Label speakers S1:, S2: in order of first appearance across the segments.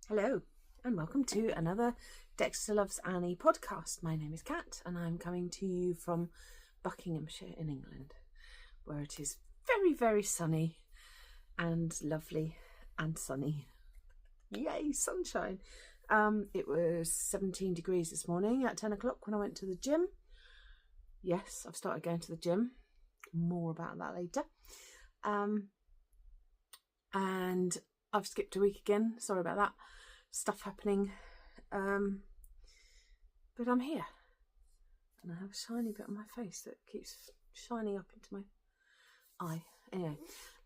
S1: Hello and welcome to another Dexter Loves Annie podcast. My name is Kat and I'm coming to you from Buckinghamshire in England, where it is very, very sunny and lovely and sunny. Yay, sunshine. It was 17 degrees this morning at 10 o'clock when I went to the gym. Yes, I've started going to the gym. More about that later. And I've skipped a week again. Sorry about that. Stuff happening. But I'm here. And I have a shiny bit on my face that keeps shining up into my eye. Anyway,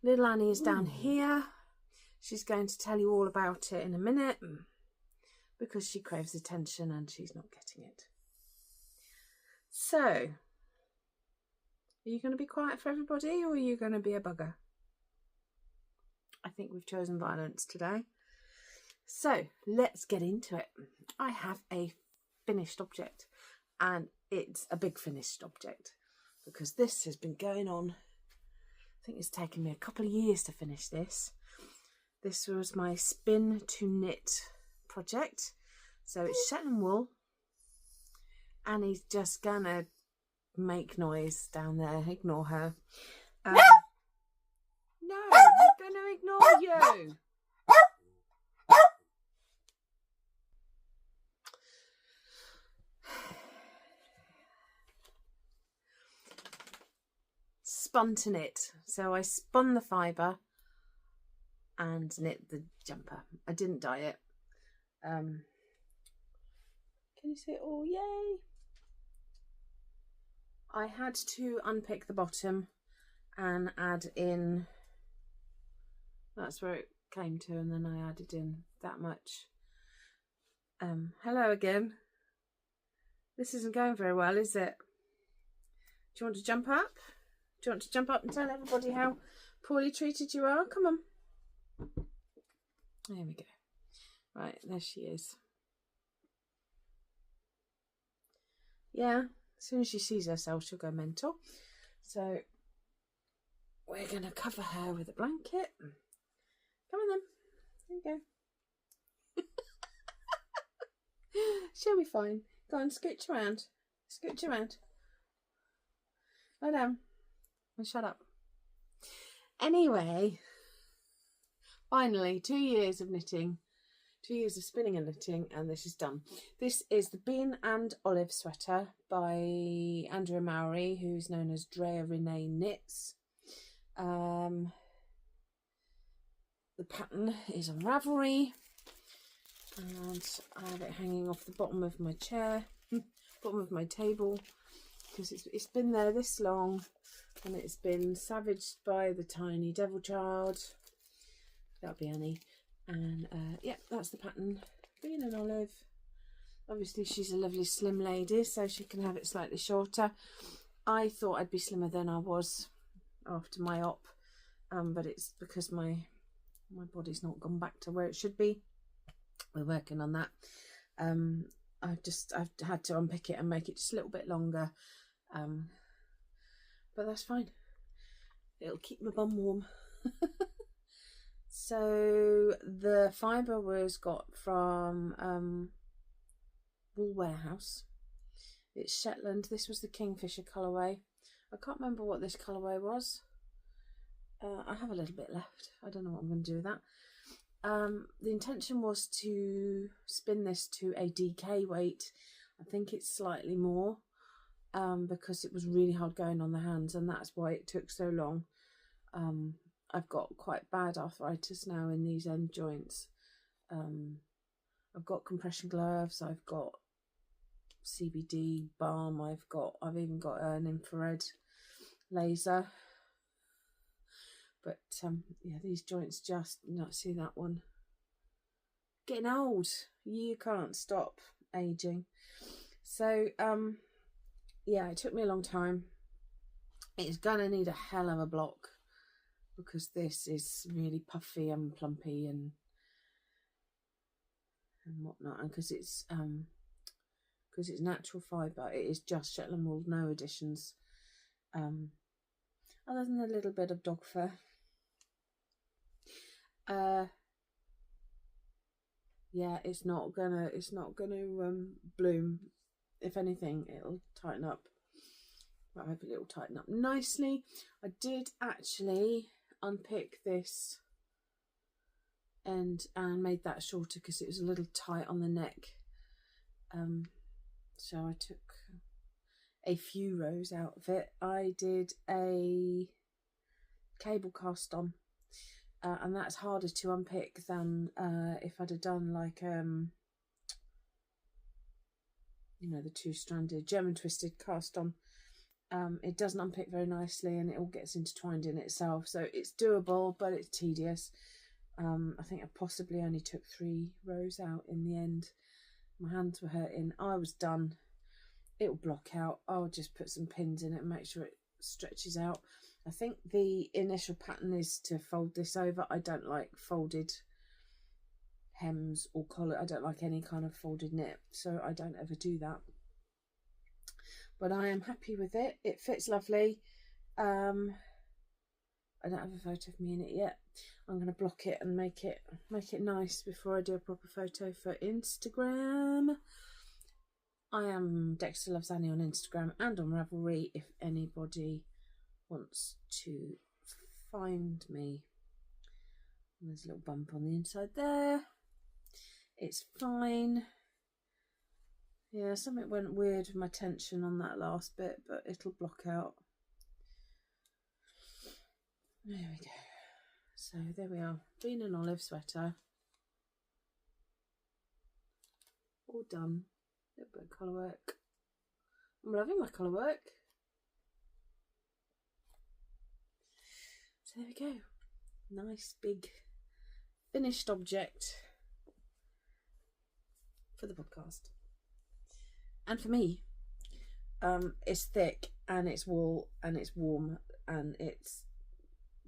S1: little Annie is down here. She's going to tell you all about it in a minute because she craves attention and she's not getting it. So, are you going to be quiet for everybody or are you going to be a bugger? I think we've chosen violence today. So, let's get into it. I have a finished object and it's a big finished object because this has been going on. I think it's taken me a couple of years to finish this. This was my spin to knit project. So it's Shetland wool. Annie's just gonna make noise down there. Ignore her. No, I'm gonna ignore you. Spun to knit. So I spun the fibre and knit the jumper. I didn't dye it. Can you see it all? Yay! I had to unpick the bottom and add in, that's where it came to, and then I added in that much. Hello again. This isn't going very well, is it? Do you want to jump up? Do you want to jump up and tell everybody how poorly treated you are? Come on. There we go. Right, there she is. Yeah, as soon as she sees herself, she'll go mental. So we're going to cover her with a blanket. Come on then. There you go. She'll be fine. Go on, scooch around. Scooch around. Lie down. And shut up. Anyway, finally, 2 years of knitting. 2 years of spinning and knitting, and this is done. This is the Bean and Olive sweater by Andrea Mowry, who's known as Drea Renee Knits. The pattern is on Ravelry, and I have it hanging off the bottom of my chair, bottom of my table, because it's been there this long, and it's been savaged by the tiny devil child. That'll be Annie. And yeah, that's the pattern. Bean and Olive. Obviously she's a lovely slim lady, so she can have it slightly shorter. I thought I'd be slimmer than I was after my op, but it's because my body's not gone back to where it should be. We're working on that. I've had to unpick it and make it just a little bit longer, but that's fine. It'll keep my bum warm. So the fibre was got from Wool Warehouse. It's Shetland. This was the Kingfisher colourway. I can't remember what this colourway was. I have a little bit left. I don't know what I'm going to do with that. The intention was to spin this to a DK weight. I think it's slightly more because it was really hard going on the hands, and that's why it took so long. I've got quite bad arthritis now in these end joints. I've got compression gloves, I've got CBD balm, I've even got an infrared laser. But yeah, these joints just not see that one. Getting old, you can't stop aging. So yeah, it took me a long time. It's gonna need a hell of a block, because this is really puffy and plumpy and whatnot, and because it's natural fibre, it is just Shetland wool, no additions, other than a little bit of dog fur. yeah, it's not gonna bloom. If anything, it'll tighten up. Well, hopefully it'll tighten up nicely. I did actually unpick this end and made that shorter because it was a little tight on the neck. So I took a few rows out of it. I did a cable cast on, and that's harder to unpick than if I'd have done like you know, the two-stranded German twisted cast on. It doesn't unpick very nicely, and it all gets intertwined in itself, so it's doable, but it's tedious. I think I possibly only took 3 rows out in the end. My hands were hurting. I was done. It'll block out. I'll just put some pins in it and make sure it stretches out. I think the initial pattern is to fold this over. I don't like folded hems or collar. I don't like any kind of folded knit, so I don't ever do that. But I am happy with it. It fits lovely. I don't have a photo of me in it yet. I'm going to block it and make it nice before I do a proper photo for Instagram. I am Dexter Loves Annie on Instagram and on Ravelry if anybody wants to find me. And there's a little bump on the inside there. It's fine. Yeah, something went weird with my tension on that last bit, but it'll block out. There we go. So there we are. Green and olive sweater. All done. A little bit of colour work. I'm loving my colour work. So there we go. Nice big finished object for the podcast. And for me, it's thick and it's wool and it's warm and it's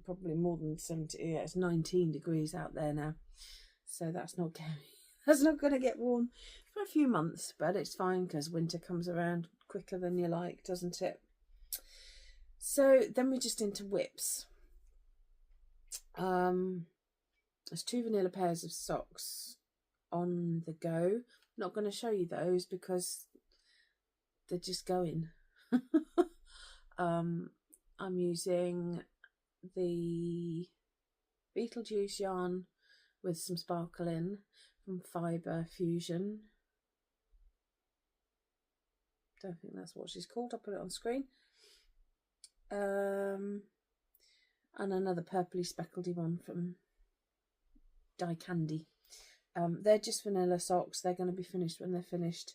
S1: probably more than 70. Yeah, it's 19 degrees out there now, so that's not going to get warm for a few months, but it's fine because winter comes around quicker than you like, doesn't it? So then we're just into whips. There's 2 vanilla pairs of socks on the go. Not going to show you those because they're just going. I'm using the Beetlejuice yarn with some sparkle in from Fibre Fusion. Don't think that's what she's called. I'll put it on screen. And another purpley speckledy one from Dye Candy. They're just vanilla socks. They're going to be finished when they're finished.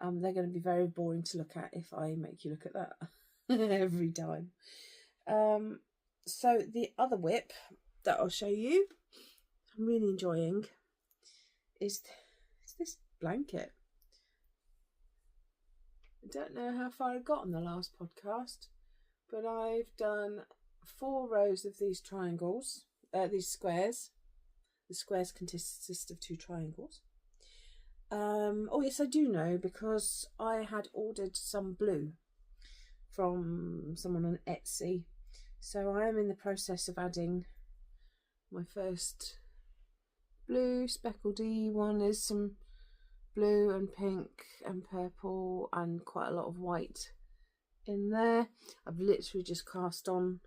S1: They're going to be very boring to look at if I make you look at that every time. So the other whip that I'll show you, I'm really enjoying, is this blanket. I don't know how far I got on the last podcast, but I've done 4 rows of these triangles, these squares. The squares consist of 2 triangles. Oh yes, I do know, because I had ordered some blue from someone on Etsy, so I am in the process of adding my first blue speckledy one. Is some blue and pink and purple and quite a lot of white in there. I've literally just cast on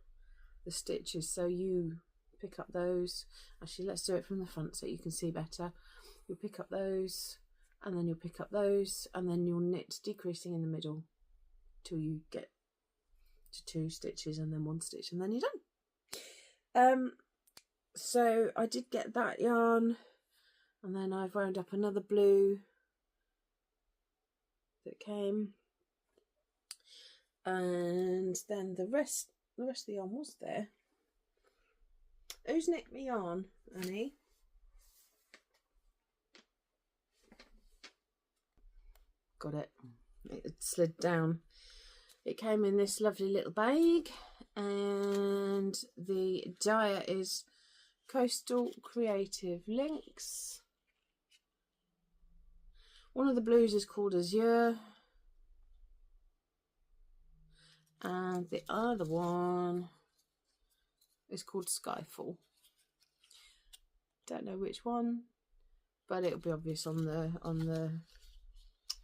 S1: the stitches, so you pick up those. Actually, let's do it from the front so you can see better. You'll pick up those, and then you'll pick up those, and then you'll knit decreasing in the middle till you get to 2 stitches and then 1 stitch, and then you're done. So I did get that yarn, and then I've wound up another blue that came, and then the rest of the yarn was there. Who's nicked my yarn, Annie? Got it. It slid down. It came in this lovely little bag, and the dyer is Coastal Creative Links. One of the blues is called Azure, and the other one is called Skyfall. Don't know which one, but it'll be obvious on the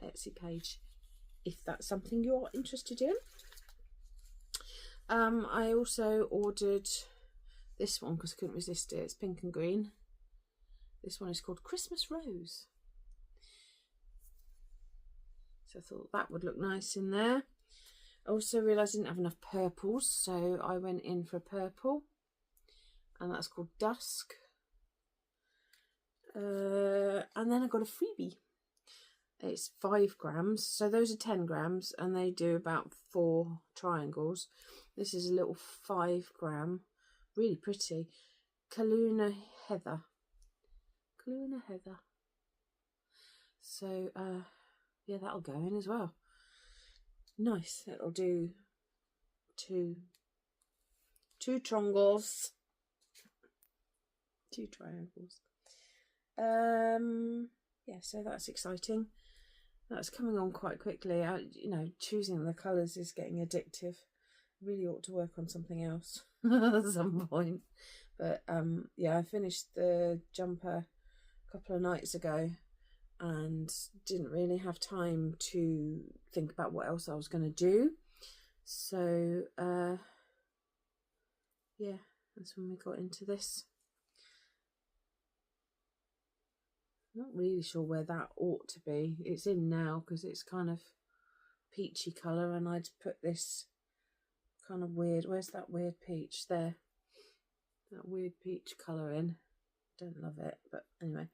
S1: Etsy page if that's something you're interested in. I also ordered this one because I couldn't resist it. It's pink and green. This one is called Christmas Rose. So I thought that would look nice in there. I also realised I didn't have enough purples, so I went in for a purple, and that's called Dusk. And then I got a freebie. It's 5 grams, so those are 10 grams, and they do about 4 triangles. This is a little 5 gram, really pretty, Kaluna Heather. Kaluna Heather. So, yeah, that'll go in as well. Nice. It'll do two triangles. 2 triangles. Yeah, so that's exciting. That's coming on quite quickly. You know, choosing the colours is getting addictive. Really ought to work on something else at some point. But yeah, I finished the jumper a couple of nights ago and didn't really have time to think about what else I was going to do. So yeah, that's when we got into this. Not really sure where that ought to be. It's in now because it's kind of peachy colour, and I'd put this kind of weird, where's that weird peach there? That weird peach colour in. Don't love it, but anyway.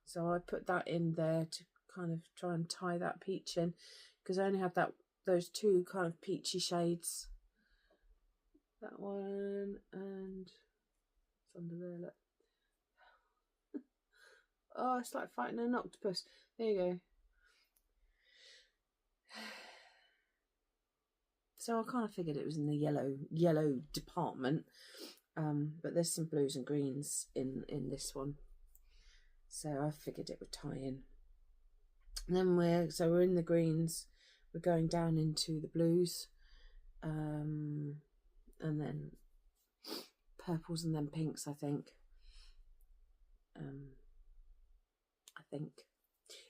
S1: So I put that in there to kind of try and tie that peach in, because I only have those 2 kind of peachy shades. That one, and it's under there, look. Oh, it's like fighting an octopus. There you go. So I kind of figured it was in the yellow department, but there's some blues and greens in this one, so I figured it would tie in. And then we're in the greens. We're going down into the blues, and then purples, and then pinks. I think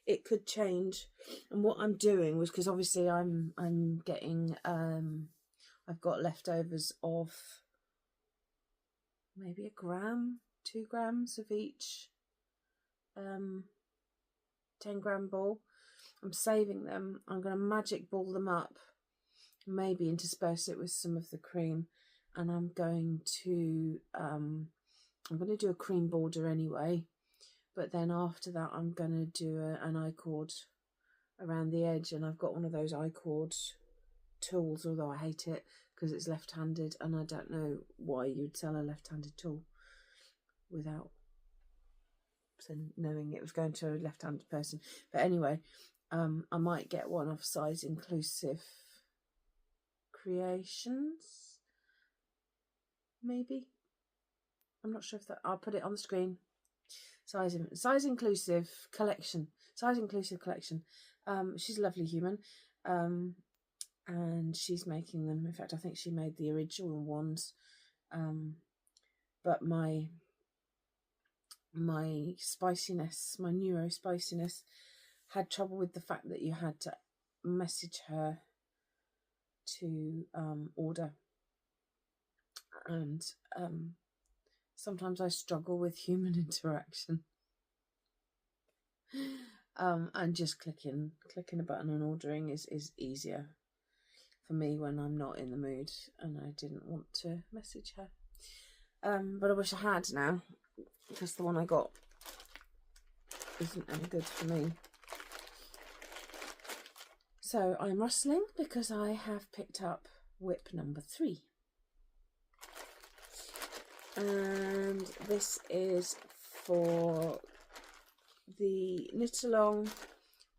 S1: it could change. And what I'm doing was, because obviously I'm getting I've got leftovers of maybe 1 gram, 2 grams of each 10 gram ball. I'm saving them. I'm going to magic ball them up, maybe intersperse it with some of the cream, and I'm going to do a cream border anyway. But then after that, I'm going to do an I-cord around the edge. And I've got one of those I-cord tools, although I hate it because it's left-handed. And I don't know why you'd sell a left-handed tool without knowing it was going to a left-handed person. But anyway, I might get one of Size Inclusive Creations. Maybe. I'm not sure if that... I'll put it on the screen. Size Inclusive Collection. Size Inclusive Collection. She's a lovely human, and she's making them. In fact, I think she made the original ones. But my spiciness, my neuro spiciness, had trouble with the fact that you had to message her to order, and sometimes I struggle with human interaction. And just clicking a button and ordering is easier for me when I'm not in the mood, and I didn't want to message her. But I wish I had now, because the one I got isn't any good for me. So I'm rustling because I have picked up whip number 3. And this is for the knit along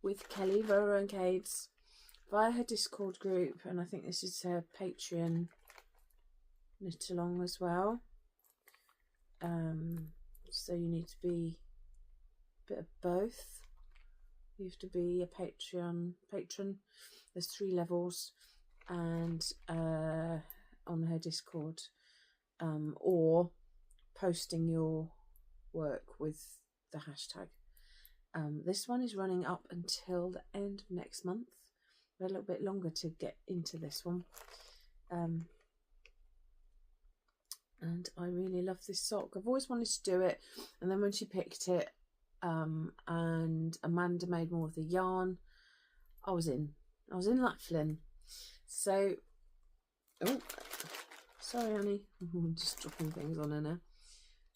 S1: with Kelly Roncades via her Discord group, and I think this is her Patreon knit along as well. So you need to be a bit of both. You have to be a patron. There's 3 levels, and on her Discord, or posting your work with the hashtag. This one is running up until the end of next month. A little bit longer to get into this one. And I really love this sock. I've always wanted to do it, and then when she picked it, and Amanda made more of the yarn, I was in like Flynn. So, oh, sorry Annie, I'm just dropping things on her now.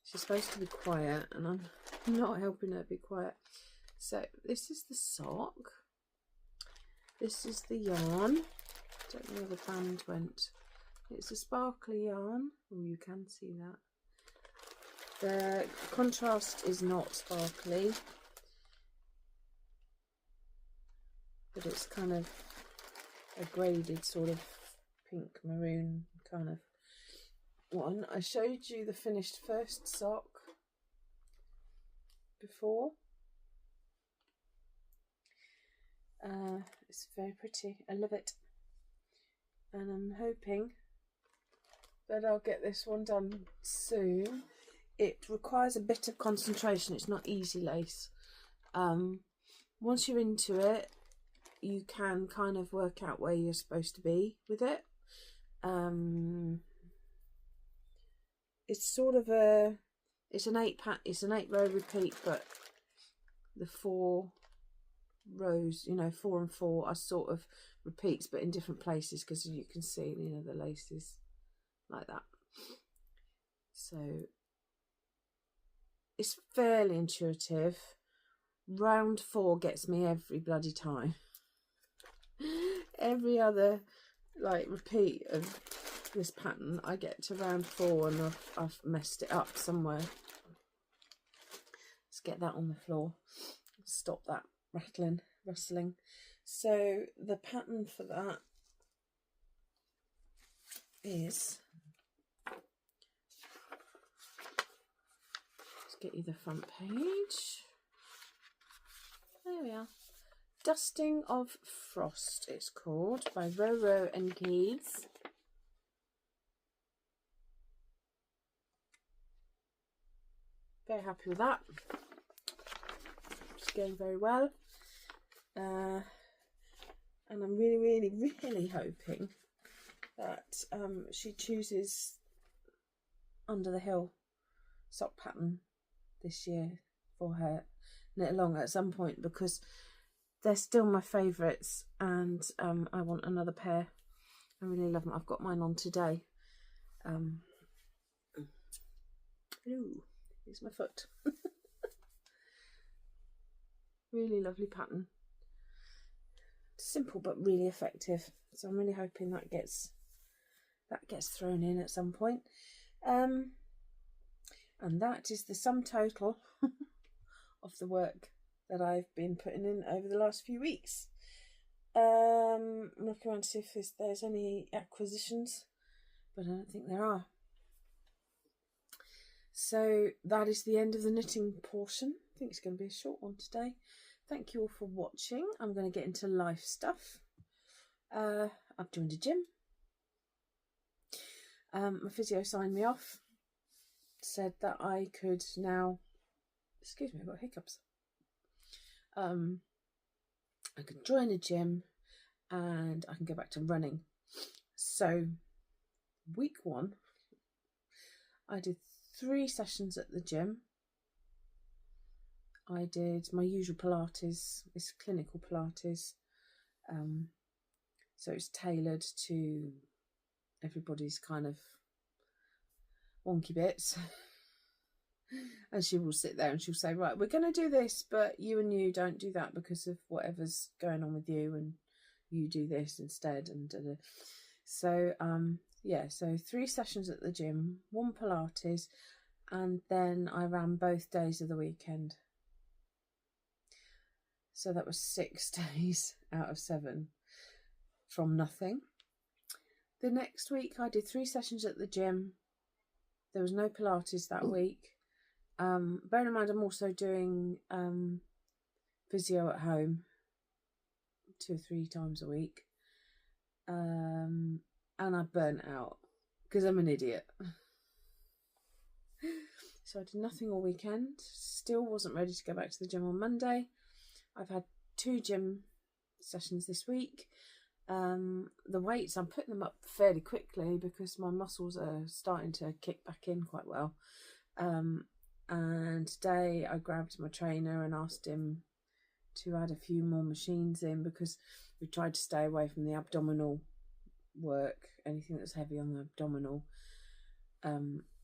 S1: She's supposed to be quiet, and I'm not helping her be quiet. So this is the sock. This is the yarn. Don't know where the band went. It's a sparkly yarn. Oh, you can see that. The contrast is not sparkly, but it's kind of a graded sort of pink maroon kind of one. I showed you the finished first sock before. It's very pretty. I love it, and I'm hoping that I'll get this one done soon. It requires a bit of concentration. It's not easy lace. Once you're into it, you can kind of work out where you're supposed to be with it. It's sort of it's an 8-row repeat, but the 4 rows, you know, 4 and 4 are sort of repeats, but in different places, because you can see, you know, the lace is like that. So it's fairly intuitive. Round 4 gets me every bloody time. Every other like repeat of this pattern, I get to round 4 and I've messed it up somewhere. Let's get that on the floor. Stop that rustling. So the pattern for that is, let's get you the front page. There we are. Dusting of Frost, it's called, by Roro and Keys. Very happy with that. It's going very well. And I'm really hoping that she chooses Under the Hill sock pattern this year for her knit along at some point, because they're still my favourites, and I want another pair. I really love them. I've got mine on today. Ooh, here's my foot. Really lovely pattern. Simple but really effective. So I'm really hoping that gets thrown in at some point. And that is the sum total of the work that I've been putting in over the last few weeks. I'm looking around to see if there's any acquisitions, but I don't think there are. So that is the end of the knitting portion. I think it's going to be a short one today. Thank you all for watching. I'm going to get into life stuff. I've joined a gym. My physio signed me off. Said that I could now, excuse me, I've got hiccups. I could join a gym and I can go back to running. So week 1, I did 3 sessions at the gym. I did my usual Pilates, it's clinical Pilates. So it's tailored to everybody's kind of wonky bits. And she will sit there and she'll say, right, we're going to do this, but you and you don't do that because of whatever's going on with you, and you do this instead. And so yeah, so 3 sessions at the gym, 1 Pilates, and then I ran both days of the weekend. So that was 6 days out of 7 from nothing. The next week I did 3 sessions at the gym. There was no Pilates that week. Bear in mind, I'm also doing physio at home 2 or 3 times a week. And I burnt out because I'm an idiot. So I did nothing all weekend. Still wasn't ready to go back to the gym on Monday. I've had 2 gym sessions this week. The weights, I'm putting them up fairly quickly because my muscles are starting to kick back in quite well. And today I grabbed my trainer and asked him to add a few more machines in, because we tried to stay away from the abdominal work, anything that's heavy on the abdominal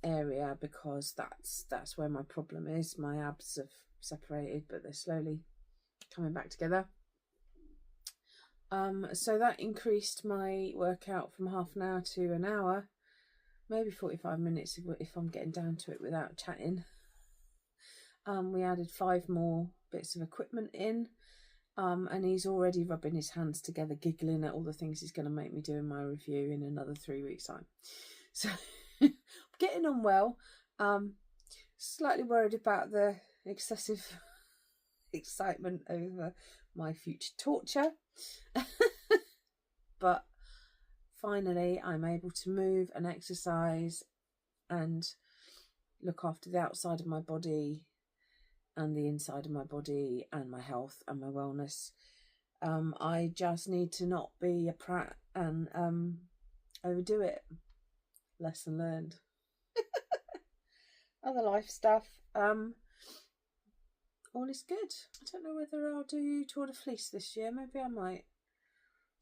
S1: area, because that's where my problem is. My abs have separated, but they're slowly coming back together. So that increased my workout from half an hour to an hour, maybe 45 minutes if I'm getting down to it without chatting. We added 5 more bits of equipment in, and he's already rubbing his hands together, giggling at all the things he's going to make me do in my review in another 3 weeks' time. So I'm getting on well. Slightly worried about the excessive excitement over my future torture. But finally I'm able to move and exercise and look after the outside of my body and the inside of my body and my health and my wellness. I just need to not be a prat and overdo it. Lesson learned. Other life stuff, all is good. I don't know whether I'll do Tour de Fleece this year. Maybe I might.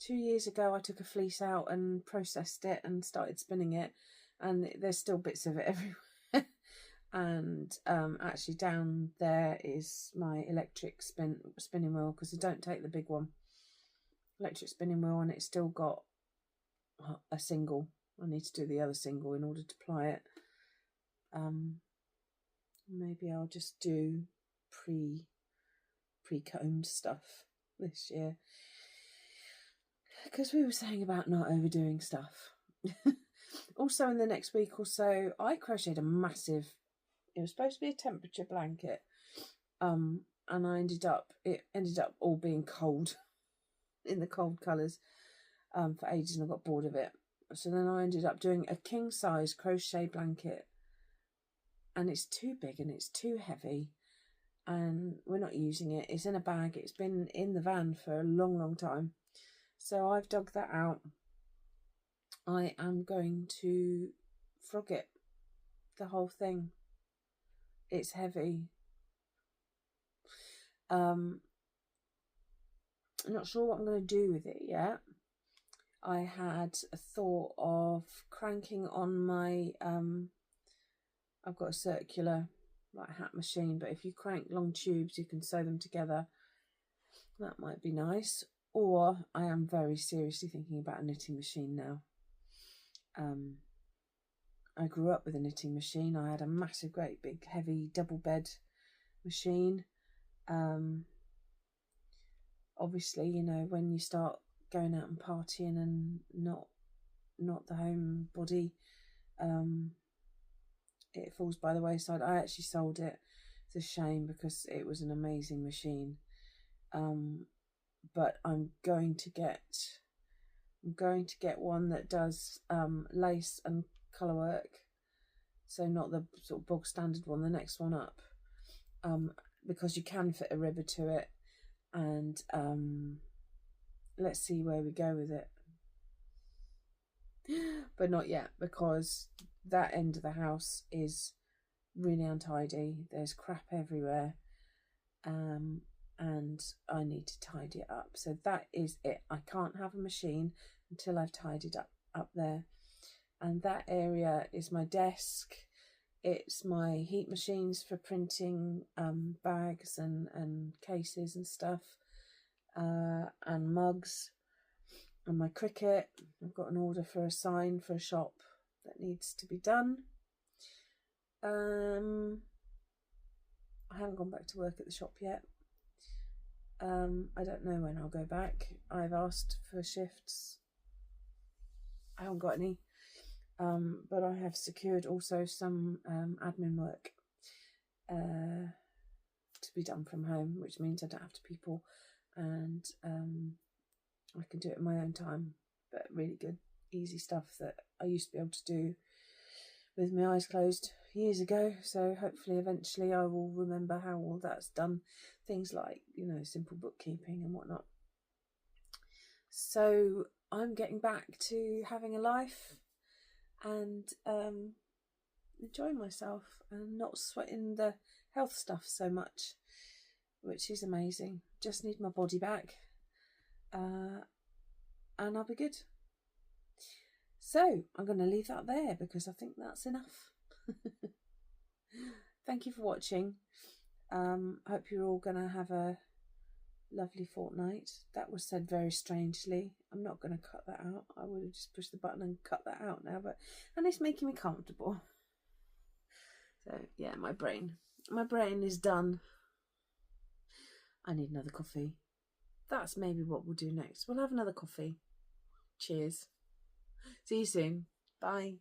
S1: 2 years ago I took a fleece out and processed it and started spinning it, and there's still bits of it everywhere. And actually down there is my electric spinning wheel, because I don't take the big one. Electric spinning wheel, and it's still got a single. I need to do the other single in order to ply it. Maybe I'll just do pre-combed stuff this year, because we were saying about not overdoing stuff. Also, in the next week or so, I crocheted a massive, it was supposed to be a temperature blanket, and it ended up all being cold, in the cold colours, for ages, and I got bored of it. So then I ended up doing a king size crochet blanket, and it's too big and it's too heavy, and we're not using it. It's in a bag. It's been in the van for a long time. So I've dug that out. I am going to frog it, the whole thing. It's heavy. I'm not sure what I'm going to do with it yet. I had a thought of cranking on my, I've got a circular hat machine, but if you crank long tubes you can sew them together. That might be nice. Or I am very seriously thinking about a knitting machine now. I grew up with a knitting machine. I had a massive, great big heavy double bed machine. Obviously, you know, when you start going out and partying and not the home body, it falls by the wayside. I actually sold it. It's a shame, because it was an amazing machine. But I'm going to get one that does lace and colour work, so not the sort of bog standard one, the next one up, because you can fit a ribber to it, and let's see where we go with it. But not yet, because that end of the house is really untidy. There's crap everywhere, and I need to tidy it up. So that is it. I can't have a machine until I've tidied up there. And that area is my desk. It's my heat machines for printing bags and cases and stuff, and mugs, and my Cricut. I've got an order for a sign for a shop that needs to be done. I haven't gone back to work at the shop yet. I don't know when I'll go back. I've asked for shifts. I haven't got any. But I have secured also some admin work to be done from home, which means I don't have to people, and I can do it in my own time. But really good, easy stuff that I used to be able to do with my eyes closed years ago, so hopefully eventually I will remember how all that's done. Things like, you know, simple bookkeeping and whatnot. So I'm getting back to having a life and enjoying myself and not sweating the health stuff so much, which is amazing. Just need my body back, and I'll be good. So I'm going to leave that there because I think that's enough. Thank you for watching. Hope you're all going to have a lovely fortnight. That was said very strangely. I'm not going to cut that out. I would have just pushed the button and cut that out now, and it's making me comfortable. So yeah, my brain is done. I need another coffee. That's maybe what we'll do next. We'll have another coffee. Cheers. See you soon. Bye.